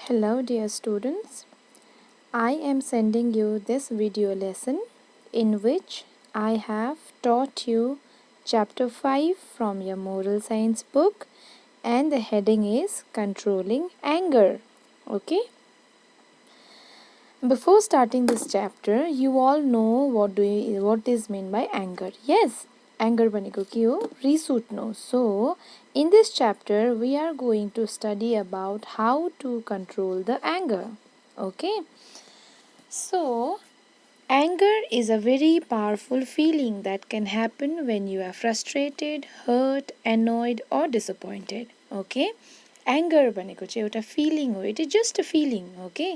Hello dear students, I am sending you this video lesson in which I have taught you chapter 5 from your moral science book and the heading is controlling anger. Okay? Before starting this chapter, you all know what is meant by anger. Yes, anger भनेको के हो? रिस उठ्नु. So, in this chapter, we are going to study about how to control the anger. Okay? So, anger is a very powerful feeling that can happen when you are frustrated, hurt, annoyed or disappointed. Okay? Anger भनेको चाहिँ एउटा feeling हो. It is just a feeling. Okay,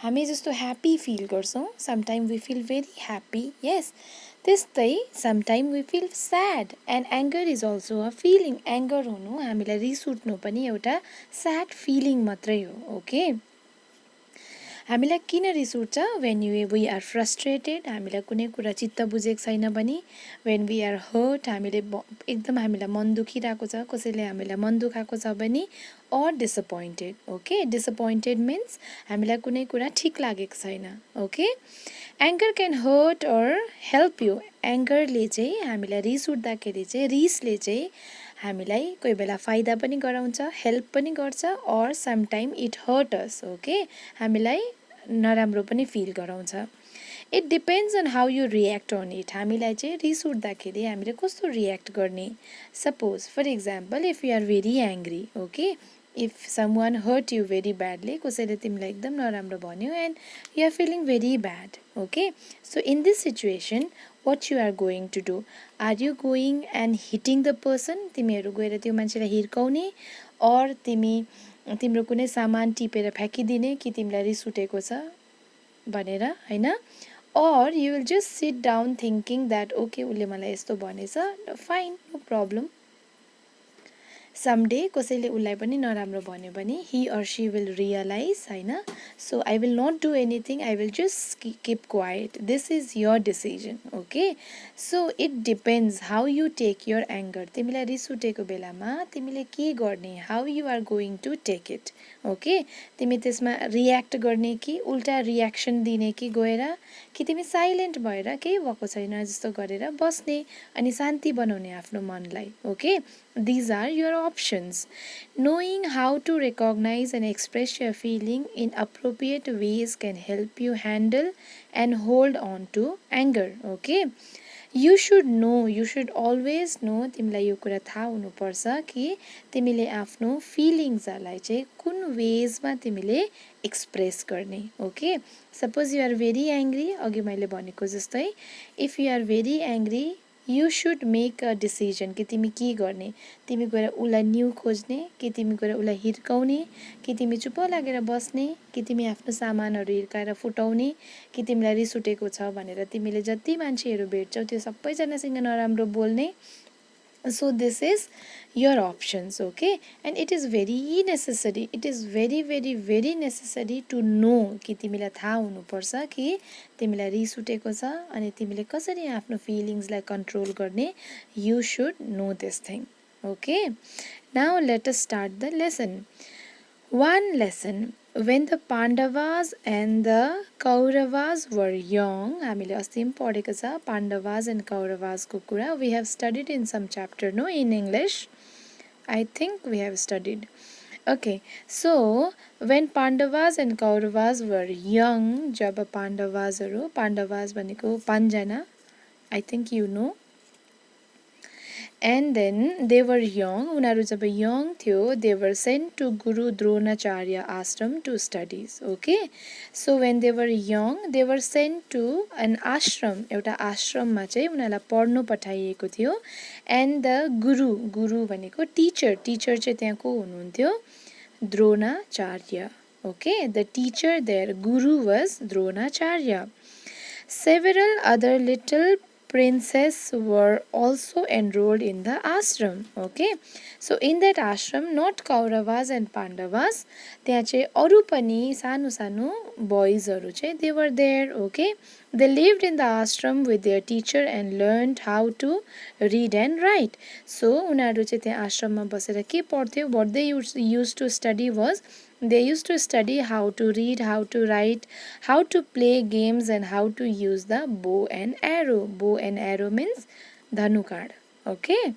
हामी जस्तो happy feel गर्छौँ. Sometime we feel very happy. Yes, त्यस्तै sometime we feel sad and anger is also a feeling. Anger हुनु, हामीलाई रिस उठ्नु पनि एउटा स्याड फिलिङ मात्रै हो. ओके, हामीलाई किन रिस उठ्छ? वेन वी आर फ्रस्ट्रेटेड, हामीलाई कुनै कुरा चित्त बुझेको छैन भने. वेन वी आर हर्ट, एकदम हामीलाई मन दुखिरहेको छ, कसैले हामीलाई मन दुखाएको छ भने. Or disappointed. Okay, disappointed means हामीलाई कुनै कुरा ठिक लागेको छैन. Okay, anger can hurt or help you. एङ्गरले चाहिँ हामीलाई रिस उठ्दाखेरि चाहिँ, रिसले चाहिँ हामीलाई कोही बेला फाइदा पनि गराउँछ, हेल्प पनि गर्छ, or sometime it hurt us. Okay, हामीलाई नराम्रो पनि फिल गराउँछ. It depends on how you react on it. हामीलाई चाहिँ रिस उठ्दाखेरि हामीले कस्तो रियाक्ट गर्ने. Suppose for example, if you are very angry, okay, if someone hurt you very badly, कसैले तिमीलाई एकदम नराम्रो भन्यो and you are feeling very bad. Okay, so in this situation what you are going to do? Are you going and hitting the person? तिमीहरू गएर त्यो मान्छेलाई हिर्काउने, और तिम्रो कुनै सामान टिपेर फ्याँकिदिने कि तिमीलाई रिस उठेको छ भनेर, हैन? or you will just sit down thinking that okay, उसले मलाई यस्तो भनेछ, fine, no problem. someday कसैले उसलाई पनि नराम्रो भन्यो भने he or she will realize, हैन? So I will not do anything, I will just keep quiet. This is your decision. Okay, so it depends how you take your anger. तिमीलाई रिस उठेको बेलामा तिमीले के गर्ने, how you are going to take it. Okay, तिमी त्यसमा react गर्ने कि उल्टा रियाक्सन दिने कि गएर, कि तिमी साइलेन्ट भएर केही भएको छैन जस्तो गरेर बस्ने अनि शान्ति बनाउने आफ्नो मनलाई. Okay, these are your options. Knowing how to recognize and express your feeling in appropriate ways can help you handle and hold on to anger. Okay, you should know, you should always know, तिमीलाई यो कुरा थाहा हुनुपर्छ कि तिमीले आफ्नो फिलिङ्सहरूलाई चाहिँ कुन वेजमा तिमीले एक्सप्रेस गर्ने. Okay, suppose you are very angry, अघि मैले भनेको जस्तै, if you are very angry you should make a decision कि तिमी के गर्ने. तिमी गएर उसलाई न्यू खोज्ने, कि तिमी गएर उसलाई हिर्काउने, कि तिमी चुप लागेर बस्ने, कि तिमी आफ्नो सामानहरू हिर्काएर फुटाउने, कि तिमीलाई रिस उठेको छ भनेर तिमीले जति मान्छेहरू भेट्छौ त्यो सबैजनासँग नराम्रो बोल्ने. So this is your options. Okay, and it is very necessary, it is very very very necessary to know कि तिमीलाई थाहा हुनुपर्छ कि तिमीलाई रिस उठेको छ अनि तिमीले कसरी आफ्नो फिलिङ्सलाई कन्ट्रोल गर्ने. You should know this thing. Okay, now let us start the lesson. One lesson. When the Pandavas and the Kauravas were young, हामीले अस्ति पनि पढेको छ Pandavas and Kauravas को कुरा. We have studied in some chapter, no, in English. I think we have studied. Okay, so when Pandavas and Kauravas were young, job Pandavas भनेको 5 जना, I think you know. And then they were young, उनीहरू जब young थियो, they were sent to Guru Dronacharya ashram to studies. Okay, so when they were young, they were sent to an ashram, एउटा आश्रममा चाहिँ उनीहरूलाई पढ्नु पठाइएको थियो. And the guru भनेको teacher चाहिँ त्यहाँ को हुनुहुन्थ्यो? Dronacharya. Okay, the teacher there, guru was Dronacharya. Several other little princes were also enrolled in the ashram. Okay, so in that ashram, not Kauravas and Pandavas, त्यहाँ चाहिँ अरू पनि सानो सानो boysहरू चाहिँ they were there. Okay, they lived in the ashram with their teacher and learned how to read and write. So उनीहरू चाहिँ त्यहाँ आश्रममा बसेर के पढ्थ्यो? What they used to study was They used to study how to read, how to write, how to play games, and how to use the bow and arrow. Bow and arrow means dhanukad. Okay.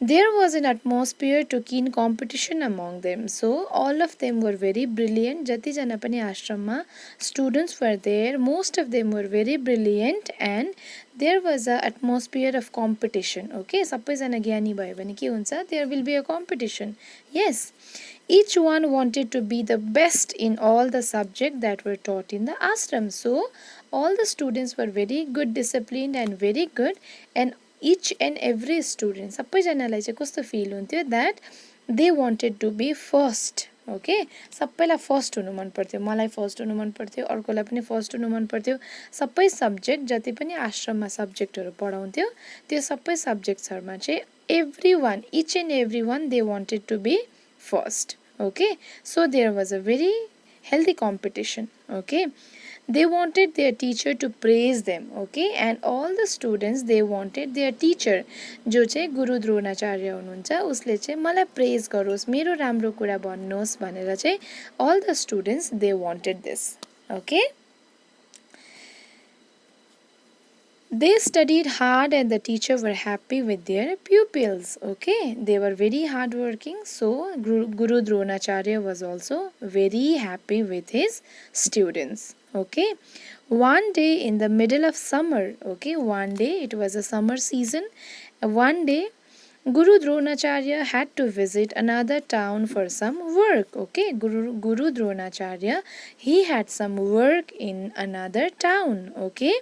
There was an atmosphere to keen competition among them. So all of them were very brilliant. Jati jana pani ashramma students were there. Most of them were very brilliant, and there was a atmosphere of competition. Okay, सबैजना ज्ञानी भयो भने के हुन्छ? There will be a competition. Yes. Each one wanted to be the best in all the subjects that were taught in the ashram. So all the students were very good, disciplined, and very good, and each and every student सबैजनालाई चाहिँ कस्तो feel हुन्थ्यो that they wanted to be first. Okay, सबैलाई first हुनु मन पर्थ्यो. मलाई first हुनु मन पर्थ्यो, अर्कोलाई पनि फर्स्ट हुनु मन पर्थ्यो. सबै सब्जेक्ट जति पनि आश्रममा सब्जेक्टहरू पढाउँथ्यो त्यो सबै सब्जेक्ट्सहरूमा चाहिँ everyone, each and every one they wanted to be first. Okay, so there was a very healthy competition. Okay, they wanted their teacher to praise them. Okay, and all the students they wanted their teacher जो चाहिँ गुरु द्रोणाचार्य हुनुहुन्छ उसले चाहिँ मलाई प्रेज गरोस्, मेरो राम्रो कुरा भन्नुहोस् भनेर चाहिँ all the students they wanted this. Okay, they studied hard and the teacher were happy with their pupils. Okay, they were very hard working, so Guru Dronacharya was also very happy with his students. Okay, one day in the middle of summer, okay, one day it was a summer season, one day Guru Dronacharya had to visit another town for some work. Okay, Guru Dronacharya, he had some work in another town. Okay,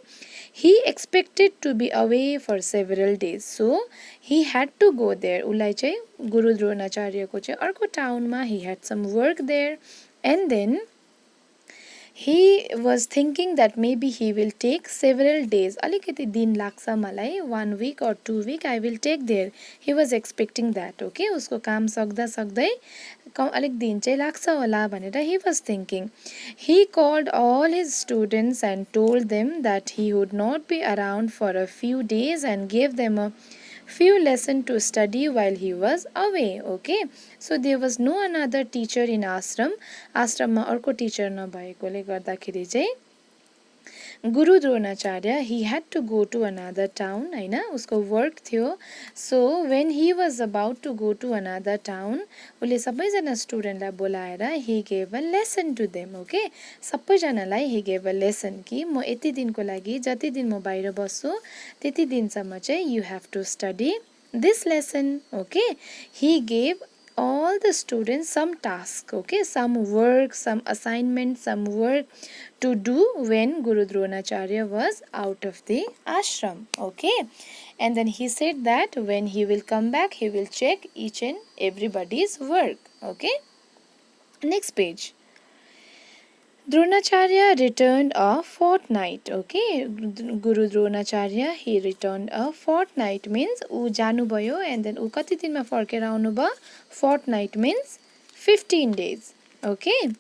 he expected to be away for several days, so he had to go there. Ulai chai Guru Dronacharya ko chai arko town ma he had some work there, and then he was thinking that maybe he will take several days. Alikati din laksa malai 1 week or 2 week I will take there. He was expecting that. Okay, usko काम सक्दा सक्दै अलिक दिन चाहिँ लाग्छ होला भनेर he was thinking. He called all his students and told them that he would not be around for a few days and gave them a few lessons to study while he was away. Okay, so there was no another teacher in ashram. Ashramमा अर्को teacher नभएकोले गर्दाखेरि चाहिँ Guru Dronacharya he had to go to another town. हैन, उसको work थियो. So when he was about to go to another town, उसले सबैजना स्टुडेन्टलाई बोलाएर he gave a lesson to them. Okay, सबैजनालाई he gave a lesson कि म यति दिनको लागि जति दिन म बाहिर बस्छु त्यति दिनसम्म चाहिँ you have to study this lesson. Okay, he gave all the students some task. Okay, some work, some assignment, some work to do when Guru Dronacharya was out of the ashram. Okay, and then he said that when he will come back he will check each and everybody's work. Okay, next page. Dronacharya returned a fortnight. Okay, Guru Dronacharya he returned a fortnight means ऊ जानु भयो and then ऊ कति दिनमा फर्केर आउनु भयो. Fortnight means 15 days. Okay,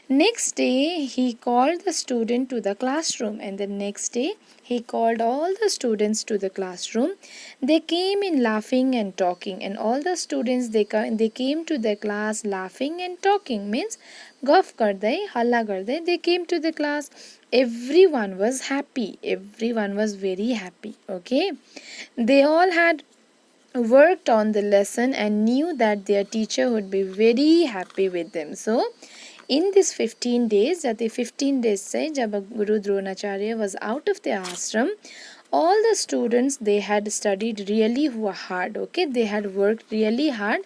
next day he called the student to the classroom, and the next day he called all the students to the classroom. They came in laughing and talking, and all the students they came to the class laughing and talking means गफ गर्दै हल्ला गर्दै they came to the class. Everyone was happy. Everyone was very happy. Okay, they all had worked on the lesson and knew that their teacher would be very happy with them. So in this 15 days, that the 15 days say jab Guru Dronacharya was out of the ashram, all the students they had studied really hard. Okay, they had worked really hard,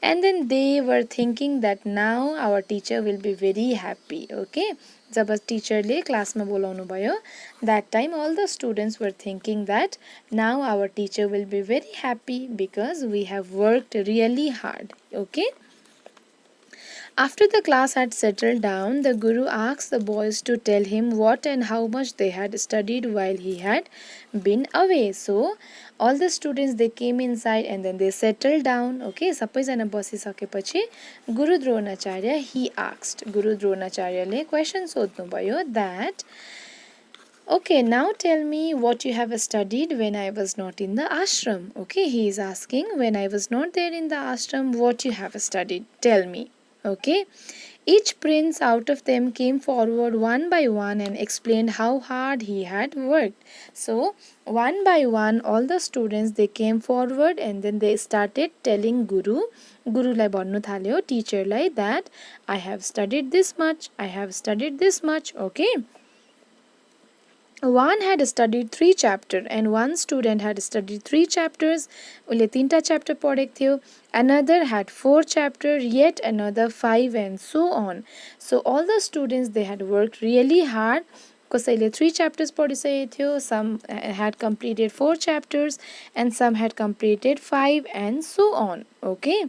and then they were thinking that now our teacher will be very happy. Okay, जब टिचरले क्लासमा बोलाउनु भयो that time all the students were thinking that now our teacher will be very happy because we have worked really hard. Okay, after the class had settled down, the Guru asked the boys to tell him what and how much they had studied while he had been away. So all the students they came inside and then they settled down. Okay, सबैजना बसिसकेपछि Guru Dronacharya he asked. Guru Dronacharya ले question सोध्नु भयो that okay, now tell me what you have studied when I was not in the ashram. Okay, he is asking when I was not there in the ashram what you have studied. Tell me. Okay. Each prince out of them came forward one by one and explained how hard he had worked. So one by one all the students they came forward and then they started telling Guru lai भन्नु थाल्यो teacher lai that I have studied this much, I have studied this much. Okay. One had studied 3 chapters and one student had studied 3 chapters. उसले 3टा chapter पढेको थियो. Another had 4 chapters, yet another 5 and so on. So all the students they had worked really hard. कसैले 3 chapters पढिसकेको थियो. Some had completed 4 chapters and some had completed 5 and so on. Okay.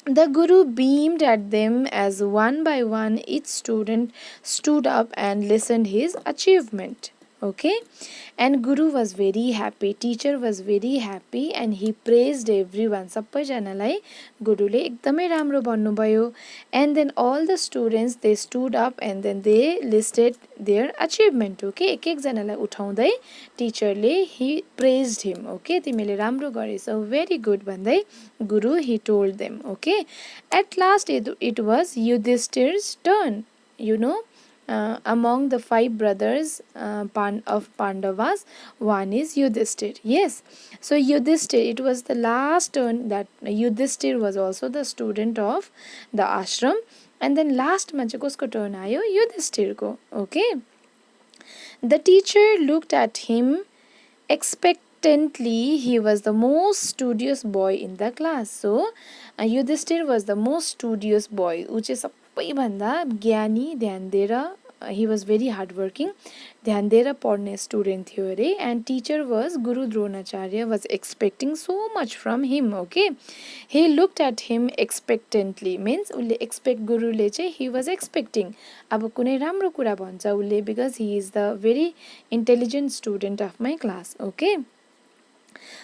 The Guru beamed at them as one by one each student stood up and listened his achievement. Okay, and Guru was very happy, teacher was very happy and he praised everyone. सबैजनालाई गुरुले एकदमै राम्रो भन्नुभयो. And then all the students they stood up and then they listed their achievement. Okay, एक एकजनालाई उठाउँदै टिचरले he praised him. Okay, तिमीले राम्रो गरेछौ, very good भन्दै Guru he told them. Okay, at last it was Yudhishthir's turn. You know, among the 5 brothers of Pandavas, one is Yudhishthir. Yes, so Yudhishthir, it was the last turn that Yudhishthir was also the student of the ashram. And then last ma चाहिँ कसको turn आयो? Yudhishthirको. Okay. The teacher looked at him expectantly. He was the most studious boy in the class. So Yudhishthir was the most studious boy. ऊ चाहिँ सबैभन्दा ज्ञानी, ध्यान दिएर he was very hardworking, ध्यान दिएर पढ्ने student थियो अरे. And teacher was Guru Dronacharya was expecting so much from him. Okay, he looked at him expectantly means उसले expect गुरुले चाहिँ he was expecting अब कुनै राम्रो कुरा भन्छ उसले because he is the very intelligent student of my class. Okay.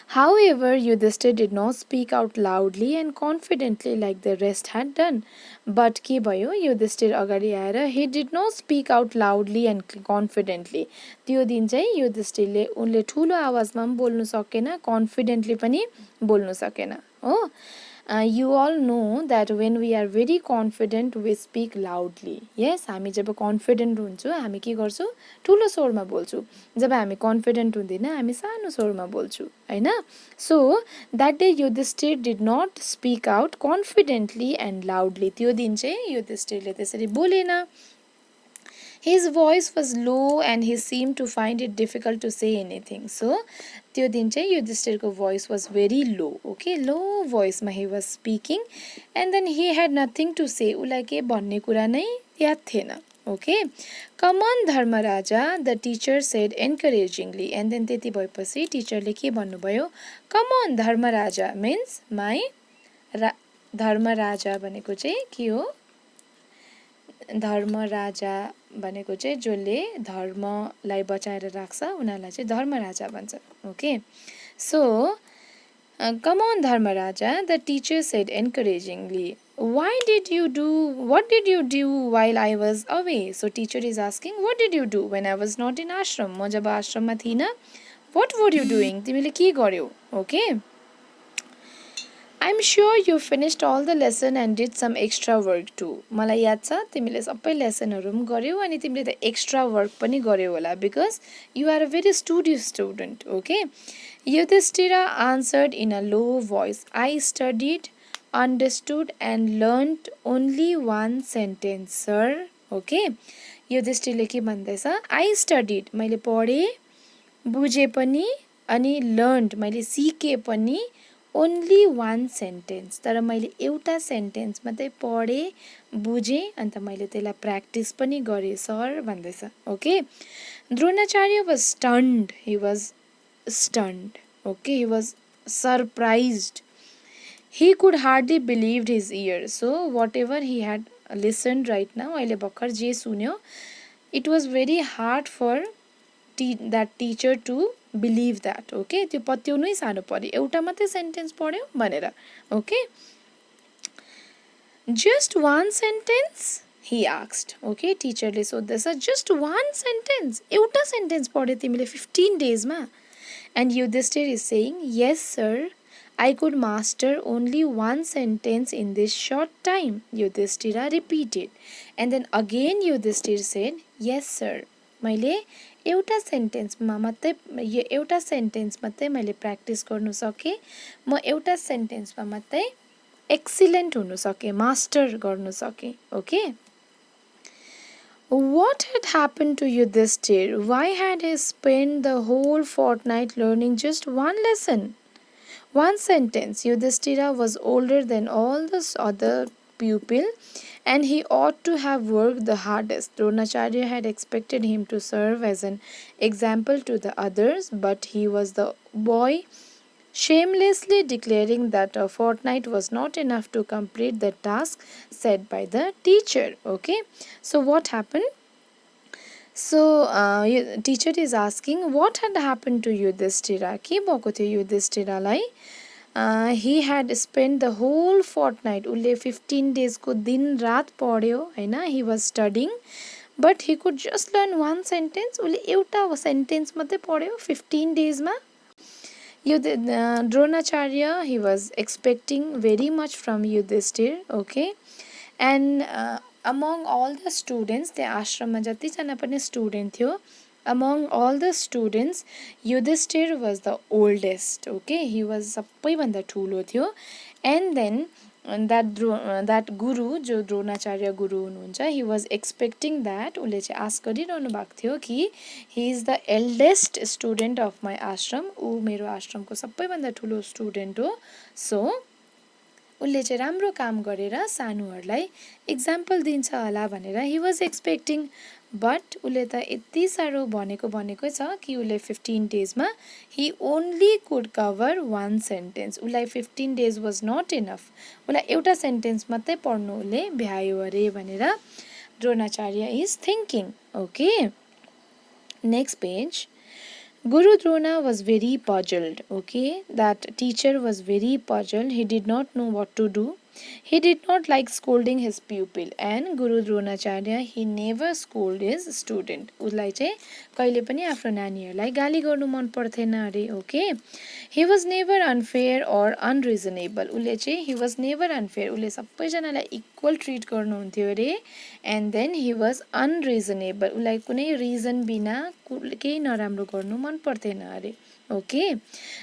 However, Yudhishthir did not speak out loudly and confidently like the rest had done. But के भयो? Yudhishthir अगाडि आएर he did not speak out loudly and confidently. त्यो दिन चाहिँ युधिष्ठिरले उनले ठुलो आवाजमा पनि बोल्नु सकेन, confidently पनि बोल्नु सकेन. हो? You all know that when we are very confident we speak loudly. Yes, हामी जब confident हुन्छौँ हामी के गर्छौँ? ठुलो स्वरमा बोल्छौँ. जब हामी confident हुँदैन हामी सानो स्वरमा बोल्छौँ, हैन? So that day Yudhishthir did not speak out confidently and loudly. त्यो दिन चाहिँ युधिष्ठिरले त्यसरी बोलेन. His voice was low and he seemed to find it difficult to say anything. So त्यो दिन चाहिँ युधिष्ठिरको voice was very low. Okay, low voice मा he was speaking and then he had nothing to say. उलाई के भन्ने कुरा नै याद थिएन. Okay, come on Dharmaraja, the teacher said encouragingly. And then त्यति भएपछि टिचरले के भन्नुभयो? Come on Dharmaraja means my Dharmaraja भनेको चाहिँ के हो? धर्मराजा भनेको चाहिँ जसले धर्मलाई बचाएर राख्छ उनीहरूलाई चाहिँ धर्मराजा भन्छ. Okay, so come on Dharmaraja, the teacher said encouragingly. What did you do while I was away? So teacher is asking, what did you do when I was not in ashram? म जब आश्रममा थिइनँ, what were you doing? तिमीले के गर्यौ? Okay, I'm sure you finished all the lesson and did some extra work too. मलाई याद छ तिमीले सबै लेसनहरु पनि गर्यौ अनि तिमीले त एक्स्ट्रा वर्क पनि गर्यौ होला because you are a very studious student. Okay, Yudhishthira answered in a low voice, I studied, understood and learned only one sentence, sir. Okay, युधिष्ठिरले के भन्दैछ? I studied, मैले पढे, बुझे पनि अनि learned, मैले सिके पनि only one sentence. तर मैले एउटा सेन्टेन्स मात्रै पढे, बुझे अन्त मैले त्यसलाई प्र्याक्टिस पनि गरे सर भन्दैछ. Okay, Dronacharya was stunned. He was stunned. Okay, he was surprised. He could hardly believe his ears. So whatever he had listened right now, अहिले भर्खर जे सुन्यो, it was very hard for that teacher to believe that. Okay, त्यो पत्याउनै साह्रो पर्यो. एउटा मात्रै sentence पढ्यो भनेर. Okay, just one sentence? He asked. Okay, टिचरले सोध्दैछ just one sentence? एउटा सेन्टेन्स पढ्यो तिमीले 15 days मा? And Yudhishthir is saying, yes sir, I could master only one sentence in this short time, Yudhishthira repeated. And then again Yudhishthir said, Yes, sir. मैले एउटा सेन्टेन्समा मात्रै मैले practice गर्नु सकेँ म एउटा सेन्टेन्समा मात्रै एक्सिलेन्ट हुनु सकेँ मास्टर गर्नु सकेँ okay What had happened to Yudhishthir? Why had he spent the whole fortnight learning just one lesson? One sentence. Yudhishthira was older than all the other pupils and he ought to have worked the hardest. Dronacharya had expected him to serve as an example to the others, but he was the boy shamelessly declaring that a fortnight was not enough to complete the task set by the teacher. Okay, so what happened? So, teacher is asking, what had happened to Yudhishthira? के भएको थियो युधिष्ठिरालाई? He had spent the whole fortnight, उसले 15 days को दिन रात पढ्यो हैन? He was studying, but he could just learn one sentence. उसले एउटा sentence मात्रै पढ्यो 15 days मा. Dronacharya, he was expecting very much from Yudhishthir, okay? And among all the students, the ashramमा जतिजना पनि student थियो, among all the students, Yudhishthir was the oldest, okay? He was सबैभन्दा ठुलो थियो. And then that guru, जो द्रोणाचार्य गुरु हुनुहुन्छ, he was expecting that, उसले चाहिँ आश गरिरहनु भएको थियो कि he is the eldest student of my ashram, ऊ मेरो आश्रमको सबैभन्दा ठुलो स्टुडेन्ट हो. सो उसले चाहिँ राम्रो काम गरेर सानोहरूलाई इक्जाम्पल दिन्छ होला भनेर he was expecting. बट उसले त यति साह्रो भनेकै छ कि उसले 15 डेजमा he only could cover one sentence. उसलाई 15 days was not enough. उसलाई एउटा सेन्टेन्स मात्रै पढ्नु उसले भ्यायो अरे भनेर Dronacharya is thinking. Okay. Next page. Guru Drona was very puzzled. Okay. That teacher was very puzzled. He did not know what to do. He did not like scolding his pupil, and Guru Dronacharya, he never scolded his student. उसलाई चाहिँ कहिले पनि आफ्नो नानीहरूलाई गाली गर्नु मन पर्थेन अरे. Okay. He was never unfair or unreasonable. उसले चाहिँ he was never unfair. उसले सबैजनालाई equal treat गर्नुहुन्थ्यो अरे. And then he was unreasonable. उसलाई कुनै reason बिना केही नराम्रो गर्नु मन पर्थेन अरे. Okay.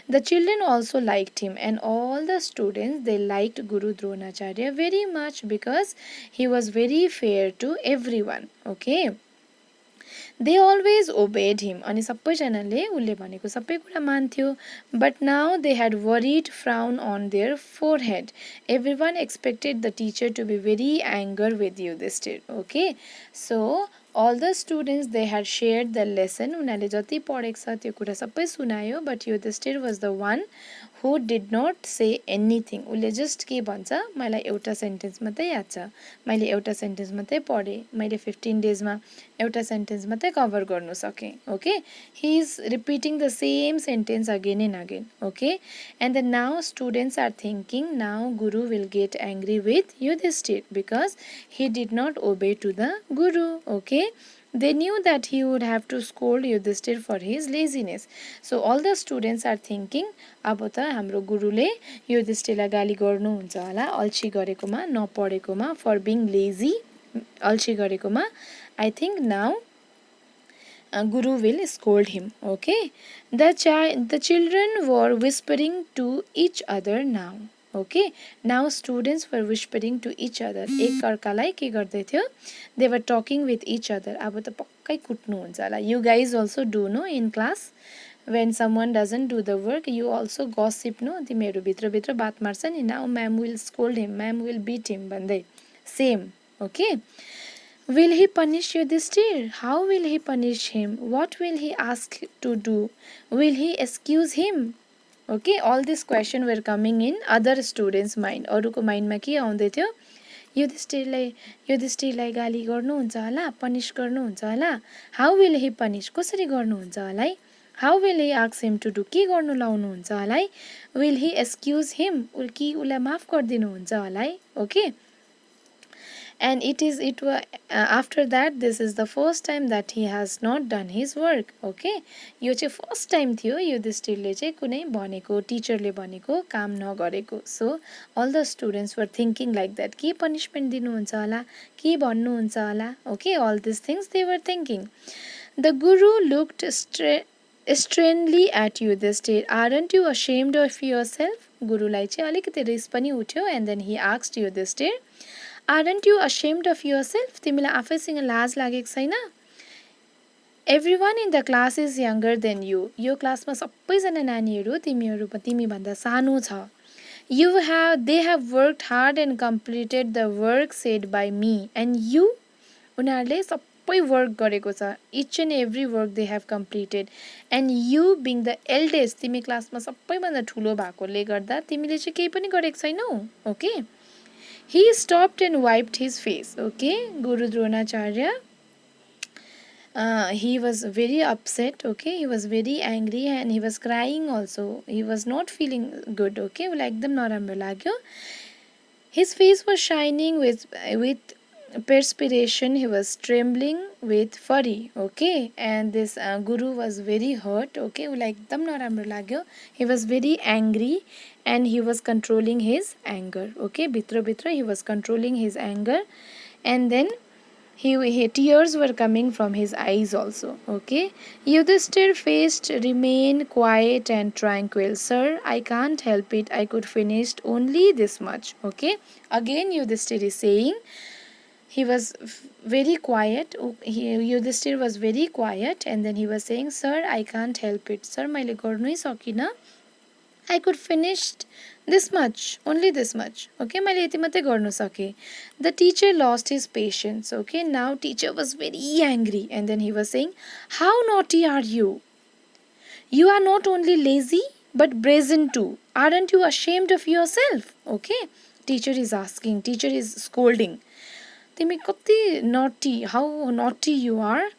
The children also liked him, and all the students, they liked Guru Dronacharya very much because he was very fair to everyone. Okay. They always obeyed him. अनि सबैजनाले उसले भनेको सबै कुरा मान्थ्यो. But now they had worried frown on their forehead. Everyone expected the teacher to be very angry with Yudhishthir. Okay. So all the students, they had shared the lesson. उनीहरूले जति पढेको छ त्यो कुरा सबै सुनायो. But Yudhishthir was the one who did not say anything. उसले just के भन्छ, मलाई एउटा सेन्टेन्स मात्रै याद छ, मैले एउटा सेन्टेन्स मात्रै पढेँ, मैले 15 डेजमा एउटा सेन्टेन्स मात्रै कभर गर्नु सकेँ. Okay. He is repeating the same sentence again and again. Okay. And then now students are thinking, now Guru will get angry with Yudhishthir because he did not obey to the Guru. Okay. They knew that he would have to scold Yudhishthir for his laziness. So all the students are thinking, अब त हाम्रो गुरुले युधिष्ठिरलाई गाली गर्नुहुन्छ होला अल्छी गरेकोमा, नपढेकोमा, for being lazy, अल्छी गरेकोमा. I think now Guru will scold him. Okay. The children were whispering to each other now. Okay. Now students were whispering to each other. एक अर्कालाई के गर्दै थियो? They were talking with each other. अब त पक्कै कुट्नु हुन्छ होला. You guys also do no in class. When someone doesn't do the work, you also gossip no. तिमीहरू भित्र बात मार्छ नि. Now ma'am will scold him. Ma'am will beat him भन्दै. Same. Okay. Will he punish Yudhishthir? How will he punish him? What will he ask to do? Will he excuse him? Okay, all these questions were coming in other students' mind. अरूको माइन्डमा के आउँदै थियो? युधिष्ठिरलाई गाली गर्नुहुन्छ होला, punish गर्नुहुन्छ होला. How will he punish? कसरी गर्नुहुन्छ होला है? How will he ask him to do? के गर्नु लाउनुहुन्छ होला है? Will he excuse him? कि उसलाई माफ गरिदिनुहुन्छ होला है? Okay. and after that this is the first time that he has not done his work. Okay, यो चाहिँ फर्स्ट टाइम थियो युधिष्ठिरले चाहिँ कुनै भनेको टिचरले भनेको काम नगरेको. So all the students were thinking like that के पनिसमेन्ट दिनुहुन्छ होला, के भन्नुहुन्छ होला. Okay, all this things they were thinking. The guru looked sternly at Yudhishthir. Aren't you ashamed of yourself? गुरुलाई चाहिँ अलिकति रिस पनि उठ्यो. And then he asked Yudhishthir, Aren't you ashamed of yourself? तिमीलाई आफैसँग लाज लागेको छैन? Everyone in the class is younger than you. यो क्लासमा सबैजना नानीहरू तिमीभन्दा सानो छ. They have worked hard and completed the work said by me. And you? उनीहरूले सबै वर्क गरेको छ. Each and every work they have completed. And you being the eldest, तिमी क्लासमा सबैभन्दा ठुलो भएकोले गर्दा तिमीले चाहिँ केही पनि गरेको छैनौ. Okay. He stopped and wiped his face. Okay, Guru Dronacharya, he was very upset. Okay, he was very angry and he was crying also. He was not feeling good. Okay, like them naramro lagyo. His face was shining with perspiration. He was trembling with fury. Okay, and this Guru was very hurt. Okay, like them naramro lagyo. He was very angry and he was controlling his anger. Okay, bitra he was controlling his anger, and then he tears were coming from his eyes also. Okay, Yudhishthir faced remain quiet and tranquil. Sir, I can't help it. I could finish only this much. Okay, again Yudhishthir is saying, he was very quiet. Yudhishthir was very quiet, and then he was saying, Sir, I can't help it. Sir, मैले गर्नै सकिनँ. I could finish this much, only this much. Okay, मैले यति मात्रै गर्न सके. The teacher lost his patience. Okay, now teacher was very angry, and then he was saying, How naughty are you? You are not only lazy but brazen too. Aren't you ashamed of yourself? Okay, teacher is asking, teacher is scolding. तिमी कति naughty, how naughty you are.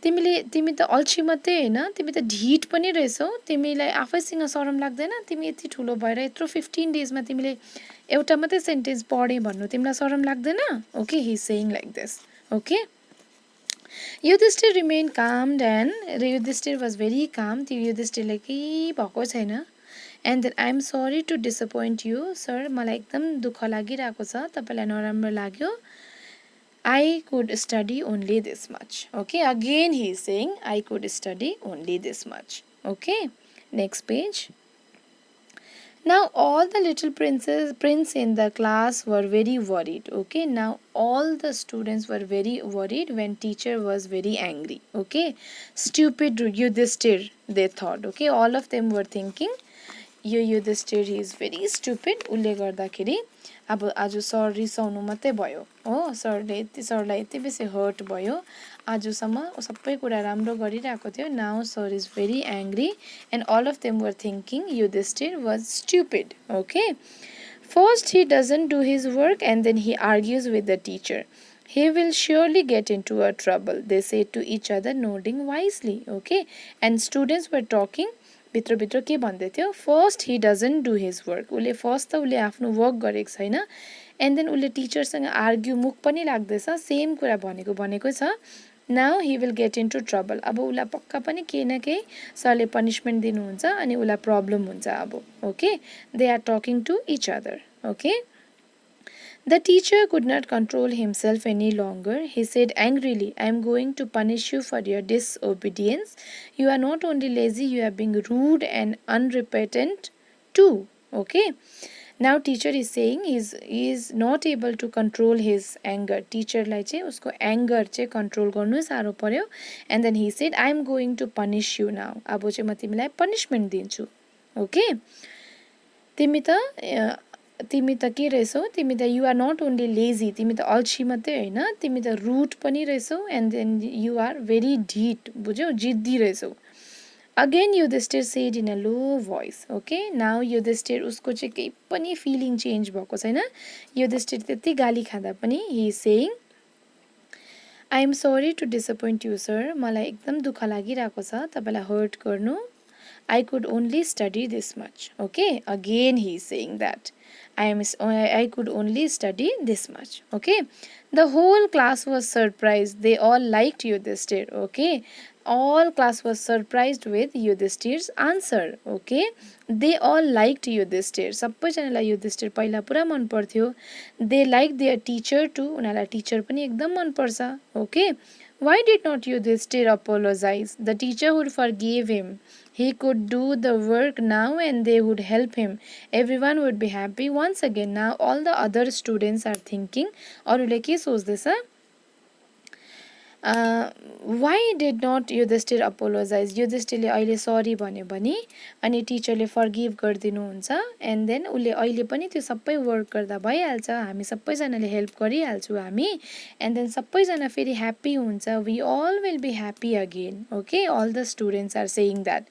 तिमी त अल्छी मात्रै हैन, तिमी त ढिट पनि रहेछौ. तिमीलाई आफैसँग शरम लाग्दैन? तिमी यति ठुलो भएर यत्रो 15 डेजमा तिमीले एउटा मात्रै सेन्टेन्स पढे भन्नु तिमीलाई शरम लाग्दैन? Okay, he is saying like this. Okay, Yudhishthir remained calm, and Yudhishthir was very calm. युधिष्ठिरले केही भएको छैन. And then I am sorry to disappoint you, sir. मलाई एकदम दुःख लागिरहेको छ, तपाईलाई नराम्रो लाग्यो. I could study only this much. Okay, again he is saying, I could study only this much. Okay, next page. Now all the little prince in the class were very worried. Okay, now all the students were very worried when teacher was very angry. Okay, stupid Yudhishthir, they thought. Okay, all of them were thinking, Yudhishthir, he is very stupid. उसले गर्दाखेरि अब आज sir रिसाउनु मात्रै भयो हो, सरलाई यति बेसी हर्ट भयो. आजसम्म सबै कुरा राम्रो गरिरहेको थियो. Now sir is very angry, and all of them were thinking Yudhishthir was stupid. Okay, first he doesn't do his work and then he argues with the teacher. He will surely get into a trouble, they said to each other, nodding wisely. Okay, and students were talking. भित्र के भन्दै थियो, first he doesn't do his work. उसले first त उसले आफ्नो work गरेको छैन, एन्ड देन उसले टिचरसँग आर्ग्यु मुख पनि लाग्दैछ, सेम कुरा भनेको छ. Now he will get into trouble. अब उसलाई पक्का पनि केही न केही सरले पनिसमेन्ट दिनुहुन्छ अनि उसलाई प्रब्लम हुन्छ अब. Okay, they are talking to each other. Okay, the teacher could not control himself any longer. He said angrily, I am going to punish you for your disobedience. You are not only lazy, you are being rude and unrepentant too. Okay, now teacher is saying he is not able to control his anger. Teacher lai chai usko anger chai control garnu saro paryo, and then he said, I am going to punish you now. Abo chai ma timilai punishment dinchu. Okay, तिमी त के रहेछौ, तिमी त you are not only lazy, तिमी त अल्छी मात्रै होइन, तिमी त रुट पनि रहेछौ, and then you are very ढिट, बुझ्यौ, जिद्दी रहेछौ. Again Yudhishthir said in a low voice. Okay, now Yudhishthir उसको चाहिँ केही पनि फिलिङ चेन्ज भएको छैन. युधिष्ठिर त्यति गाली खाँदा पनि he is saying, I am sorry to disappoint you sir. मलाई एकदम दुःख लागिरहेको छ तपाईँलाई हर्ट गर्नु. I could only study this much. Okay, again he is saying that. I could only study this much. Okay, the whole class was surprised. They all liked Yudhishthir. Okay, all class was surprised with Yudhishthir's answer. Okay, they all liked Yudhishthir. सबैजनालाई युधिष्ठिर पहिला पुरा मन पर्थ्यो. They liked their teacher too. उनीहरूलाई teacher पनि एकदम मन पर्छ. Okay, why did not Yudhishthir apologize? The teacher would forgive him. He could do the work now and they would help him. Everyone would be happy once again. Now all the other students are thinking, अरूले के सोच्दैछ? Why did not Yudhishthir apologize? युधिष्ठिरले अहिले sorry भन्यो भने अनि टिचरले forgive गरिदिनुहुन्छ and then उसले अहिले पनि त्यो सबै वर्क गर्दा भइहाल्छ. हामी सबैजनाले हेल्प गरिहाल्छौँ हामी एन्ड देन सबैजना फेरि ह्याप्पी हुन्छ. We all will be happy again. Okay, all the students are saying that.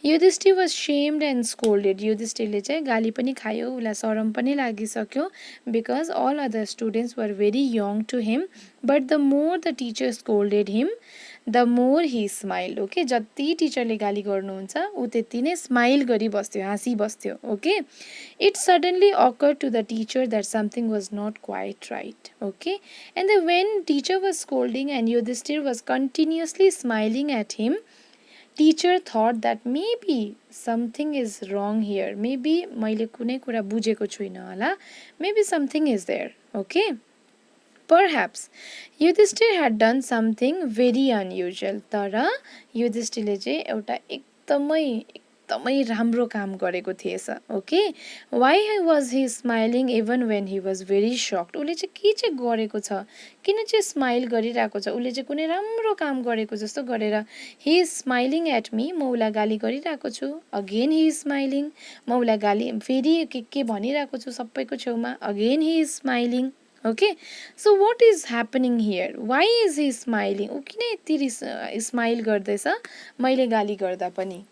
Yudhishthir was shamed and scolded. युधिष्ठिरले चाहिँ गाली पनि खायो, उसलाई शरम पनि लागिसक्यो because all other students were very young to him. But the more the teacher scolded him the more he smiled. Okay, जति टिचरले गाली गर्नुहुन्छ ऊ त्यति नै स्माइल गरिबस्थ्यो, हाँसिबस्थ्यो. Okay, it suddenly occur to the teacher that something was not quite right. Okay, and the when teacher was scolding and Yudhishthir was continuously smiling at him, teacher thought that maybe something is wrong here. Maybe मैले कुनै कुरा बुझेको छुइनँ होला. Maybe something is there. Okay. Perhaps Yudhishthir had done something very unusual. तर युधिष्ठिरले चाहिँ एउटा एकदमै राम्रो काम गरेको थिएछ. Okay, why was he smiling even when he was very shocked. उसले चाहिँ के चाहिँ गरेको छ, किन चाहिँ स्माइल गरिरहेको छ? उसले चाहिँ कुनै राम्रो काम गरेको जस्तो गरेर he is smiling at me. म उसलाई गाली गरिरहेको छु. Again he is smiling. म उसलाई गाली फेरि के भनिरहेको छु सबैको छेउमा. Again he is smiling. Okay, so what is happening here? Why is he smiling? ऊ किन यति स्माइल गर्दैछ मैले गाली गर्दा पनि?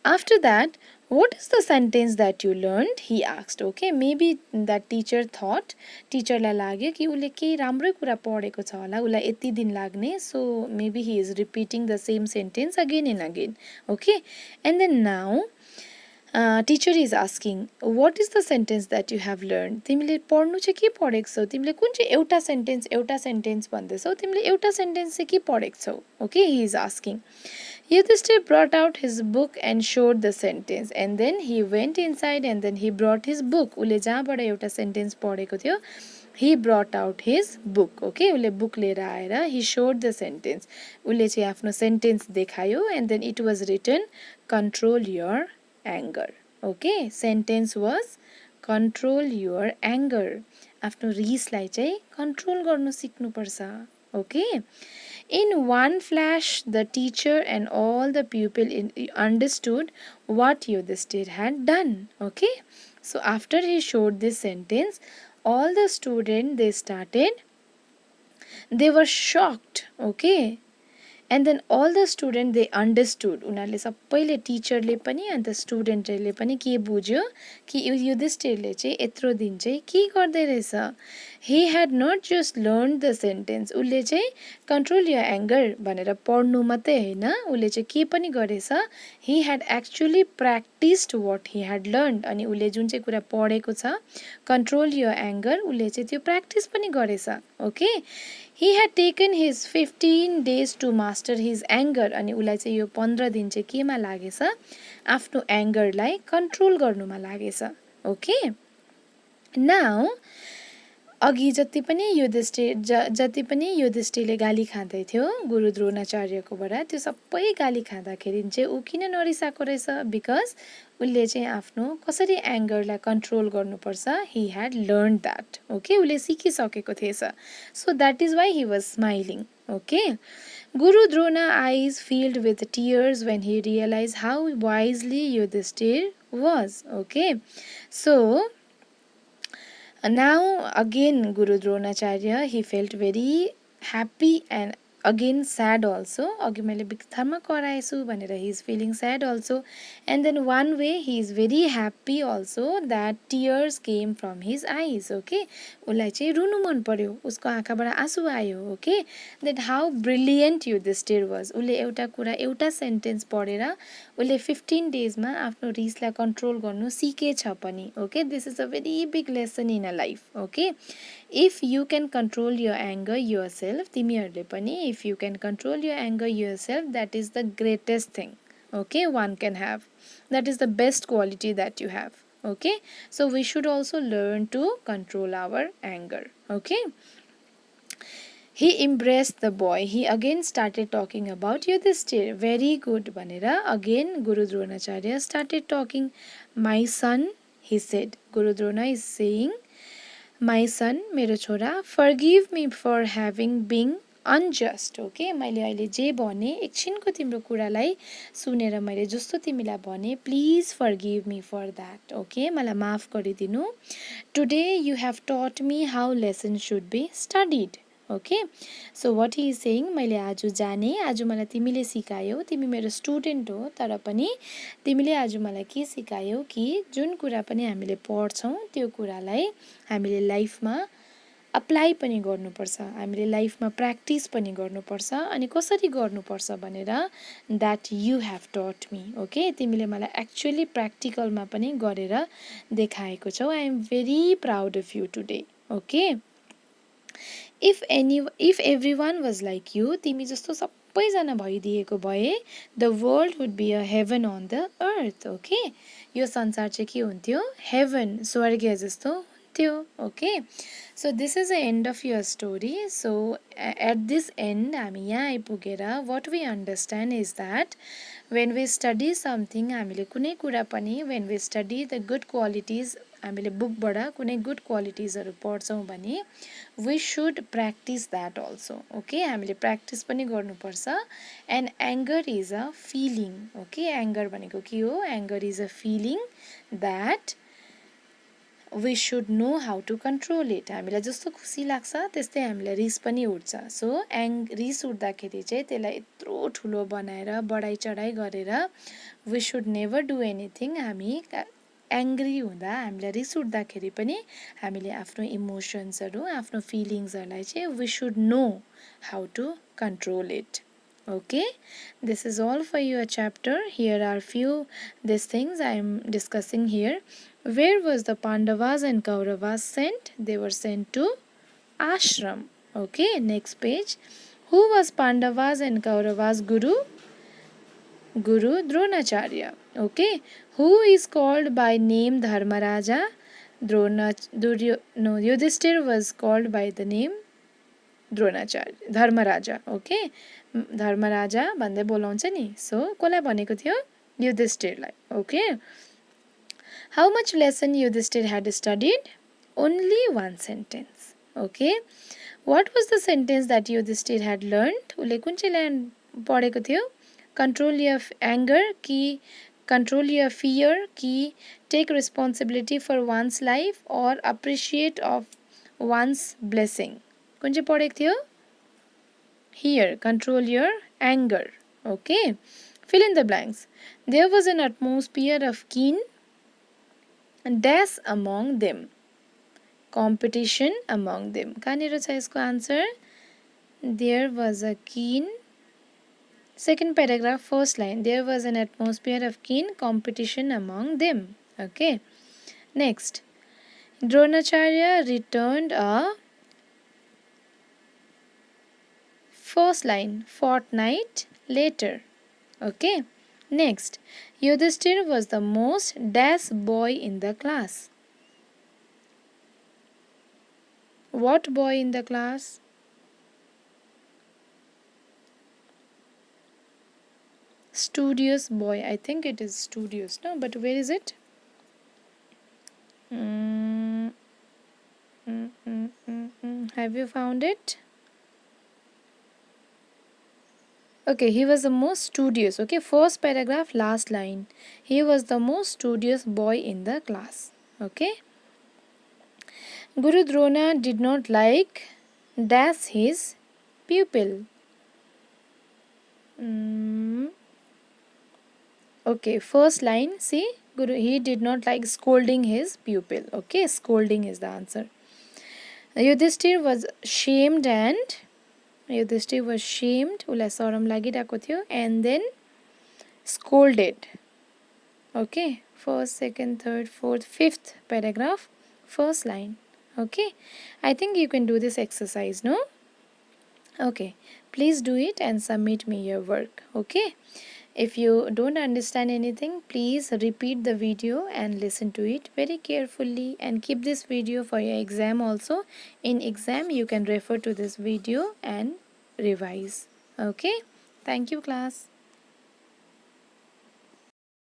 After that, what is the sentence that you learned? He asked. Okay, maybe that teacher thought, teacher लाई लाग्यो कि उसले केही राम्रै कुरा पढेको छ होला, उसलाई यति दिन लाग्ने. So maybe he is repeating the same sentence again and again. Okay, and then now teacher is asking, what is the sentence that you have learned? तिमीले पढ्नु चाहिँ के पढेको छौ? तिमीले कुन चाहिँ एउटा सेन्टेन्स भन्दैछौ? तिमीले एउटा सेन्टेन्स चाहिँ के पढेको छौ? Okay, he is asking. Yudhishthir brought out his book and showed the sentence, and then he went inside and then he brought his book. उसले जहाँबाट एउटा सेन्टेन्स पढेको थियो, he brought out his book. Okay, उसले book लिएर आएर he showed the sentence. उसले चाहिँ आफ्नो सेन्टेन्स देखायो and then it was written, control your anger. Okay, sentence was control your anger. आफ्नो रिसलाई चाहिँ कन्ट्रोल गर्नु सिक्नुपर्छ. Okay. In one flash, the teacher and all the pupil understood what Yudhishthir had done. Okay. So after he showed this sentence, all the students, they were shocked. Okay. And then all the students, they understood. उनीहरूले सबैले टिचरले पनि अन्त स्टुडेन्टहरूले पनि के बुझ्यो कि युधिष्ठिरले चाहिँ यत्रो दिन चाहिँ के गर्दै रहेछ. He had not just learned the sentence. उसले चाहिँ control your anger भनेर पढ्नु मात्रै होइन, उसले चाहिँ के पनि गरेछ. He had actually practiced what he had learned. अनि उसले जुन चाहिँ कुरा पढेको छ control your anger, उसले चाहिँ त्यो प्र्याक्टिस पनि गरेछ. Okay. He had taken his 15 days to master his anger. अनि उसलाई चाहिँ यो 15 दिन चाहिँ केमा लागेछ? आफ्नो एङ्गरलाई कन्ट्रोल गर्नुमा लागेछ. ओके, नाउ अघि जति पनि युधिष्ठिरले गाली खाँदै थियो गुरु द्रोणाचार्यकोबाट, त्यो सबै गाली खाँदाखेरि चाहिँ ऊ किन नरिसाएको रहेछ? बिकज उसले चाहिँ आफ्नो कसरी एङ्गरलाई कन्ट्रोल गर्नुपर्छ, he had learn that. Okay, उसले सिकिसकेको थिएछ. So that is why he was smiling. Okay, Guru Drona eyes filled with tears when he realise how wisely Yudhishthira was. Okay, so now again Guru Dronacharya, he felt very happy and again sad also. अघि मैले बित्थामा कराएछु भनेर he is feeling sad also. And then one way he is very happy also that tears came from his eyes. Okay, उसलाई चाहिँ रुनु मन पर्यो, उसको आँखाबाट आँसु आयो. Okay, that how brilliant Yudhishthir was. उसले एउटा कुरा एउटा सेन्टेन्स पढेर उसले 15 डेजमा आफ्नो रिसलाई कन्ट्रोल गर्नु सिकेछ पनि. Okay, this is a very big lesson in a life. Okay, if you can control your anger yourself, तिमीहरूले पनि if you can control your anger yourself, that is the greatest thing. Okay, one can have. That is the best quality that you have. Okay, so we should also learn to control our anger. Okay, he embraced the boy. He again started talking about Yudhishthir. Very good Banera. Again Guru Dronacharya started talking. My son, he said. Guru Drona is saying, my son, मेरो छोरा, forgive me for having been unjust. Okay, मैले अहिले जे भने एकछिनको तिम्रो कुरालाई सुनेर मैले जस्तो तिमीलाई भने, please forgive me for that. Okay, मलाई माफ गरिदिनु. Today you have taught me how lessons should be studied. Okay, so what he is saying, मैले आज जाने, आज मलाई तिमीले सिकायौ, तिमी मेरो स्टुडेन्ट हो, तर पनि तिमीले आज मलाई के सिकायौ कि जुन कुरा पनि हामीले पढ्छौं त्यो कुरालाई हामीले लाइफमा अप्लाई पनि गर्नुपर्छ, हामीले लाइफमा प्र्याक्टिस पनि गर्नुपर्छ. अनि कसरी गर्नुपर्छ भनेर that you have taught me. Okay, तिमीले मलाई एक्चुअली प्र्याक्टिकलमा पनि गरेर देखाएको छौ. I am very proud of you today. Okay, if everyone was like you, तिमी जस्तो सबैजना भइदिएको भए, the world would be a heaven on the earth. Okay, यो संसार चाहिँ के हुन्थ्यो, heaven, स्वर्ग जस्तो हुन्थ्यो. Okay, so this is the end of your story. So at this end हामी यहाँ आइपुगेर what we understand is that when we study something, हामीले कुनै कुरा पनि when we study the good qualities, हामीले बुकबाट कुनै गुड क्वालिटिजहरु पढ्छौं भने we should practice that also. Okay, हामीले प्र्याक्टिस पनि गर्नुपर्छ. And anger is a feeling. Okay, anger भनेको के हो, anger is a feeling that we should know how to control it. हामीलाई जस्तो खुसी लाग्छ त्यस्तै हामीलाई रिस पनि उठ्छ. सो रिस उठ्दाखेरि चाहिँ त्यसलाई यत्रो ठुलो बनाएर बढाई चढाई गरेर we should never do anything. हामी एङ्ग्री हुँदा, हामीलाई रिस उठ्दाखेरि पनि हामीले आफ्नो इमोसन्सहरु, आफ्नो फिलिङ्सहरुलाई चाहिँ we should know how to control it. Okay, this is all for your chapter. Here are few these things I am discussing here. Where was the Pandavas and Kauravas sent? They were sent to ashram. Okay, next page. Who was Pandavas and Kauravas Guru? Guru Dronacharya. Okay, who is called by name Dharmaraja? Yudhishthir was called by the name Dharmaraja. Okay, Dharmaraja भन्दै बोलाउँछ नि. So कसलाई भनेको थियो, युधिष्ठिरलाई. Okay, how much lesson Yudhishthir had studied? Only one sentence. Okay, what was the sentence that Yudhishthir had learned? उसले कुन चाहिँ पढेको थियो? Control your anger, कि control your fear, कि take responsibility for one's life, or appreciate of one's blessing. कुन चाहिँ पढेको थियो? Here, control your anger. Okay, fill in the blanks. There was an atmosphere of keen dash among them. Competition among them. कहाँनिर छ यसको answer? There was a keen, second paragraph, first line. There was an atmosphere of keen competition among them. Okay. Next. Dronacharya returned a, first line, fortnight later. Okay. Next. Yudhishthir was the most dash boy in the class. What boy in the class? Studious boy. I think it is studious, no? But where is it? Have you found it? Okay, he was the most studious. Okay, first paragraph, last line. He was the most studious boy in the class. Okay. Guru Drona did not like dash his pupil. Okay, first line, see, Guru, he did not like scolding his pupil. Okay, scolding is the answer. Yudhishthir was shamed and Yudhishthir was shamed, उसलाई शरम लागिरहेको थियो, and then scolded. Okay, first, second, third, fourth, fifth paragraph, first line. Okay, I think you can do this exercise, no? Okay, please do it and submit me your work. Okay, if you don't understand anything, please repeat the video and listen to it very carefully, and keep this video for your exam also. In exam you can refer to this video and revise. Okay, thank you class.